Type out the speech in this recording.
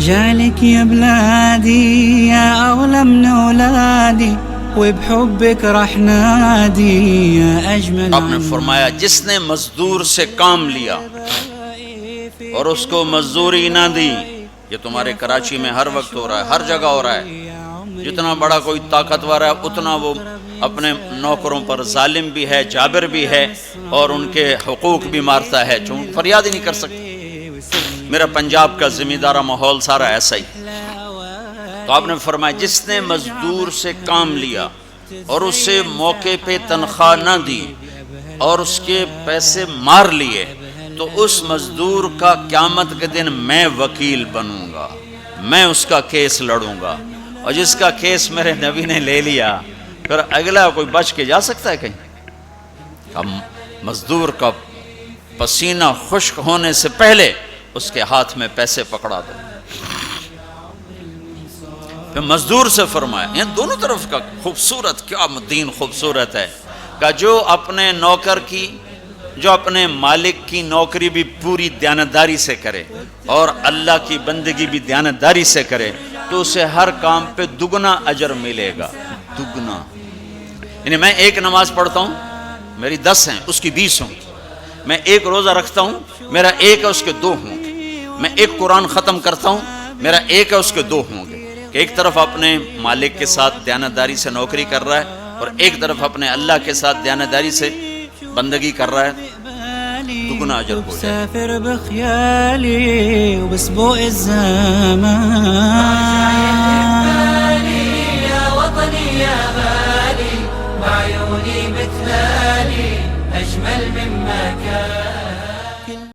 رجالك يا بلادي يا أغلى من أولادي وبحبك رح نادي يا أجمل. آپ نے فرمایا جس نے مزدور سے کام لیا اور اس کو مزدوری نہ دی، یہ تمہارے کراچی میں ہر وقت ہو رہا ہے، ہر جگہ ہو رہا ہے، جتنا بڑا کوئی طاقتور ہے اتنا وہ اپنے نوکروں پر ظالم بھی ہے، جابر بھی ہے، اور ان کے حقوق بھی مارتا ہے، چونکہ فریاد ہی نہیں کر سکتے۔ میرا پنجاب کا زمیندارہ ماحول سارا ایسا ہی۔ تو آپ نے فرمایا جس نے مزدور سے کام لیا اور اسے موقع پہ تنخواہ نہ دی اور اس کے پیسے مار لیے، تو اس مزدور کا قیامت کے دن میں وکیل بنوں گا، میں اس کا کیس لڑوں گا، اور جس کا کیس میرے نبی نے لے لیا پھر اگلا کوئی بچ کے جا سکتا ہے کہیں؟ مزدور کا پسینہ خشک ہونے سے پہلے اس کے ہاتھ میں پیسے پکڑا دو۔ پھر مزدور سے فرمایا، یہ دونوں طرف کا خوبصورت، کیا دین خوبصورت ہے، کہ جو اپنے نوکر کی، جو اپنے مالک کی نوکری بھی پوری دیانتداری سے کرے اور اللہ کی بندگی بھی دیانتداری سے کرے تو اسے ہر کام پہ دگنا اجر ملے گا، دگنا۔ یعنی میں ایک نماز پڑھتا ہوں، میری 10 ہیں، اس کی 20 ہوں گی۔ میں ایک روزہ رکھتا ہوں، میرا 1 ہے، اس کے 2 ہوں گے۔ میں ایک قرآن ختم کرتا ہوں، میرا 1 ہے، اس کے 2 ہوں گے۔ کہ ایک طرف اپنے مالک کے ساتھ دیانتداری سے نوکری کر رہا ہے اور ایک طرف اپنے اللہ کے ساتھ دیانتداری سے بندگی کر رہا ہے، دگنا اجر ہو جائے۔ مسافر بخيالي وبسبوق الزمان يا وطني يا غالي وعيوني مثلالي أجمل مما كان.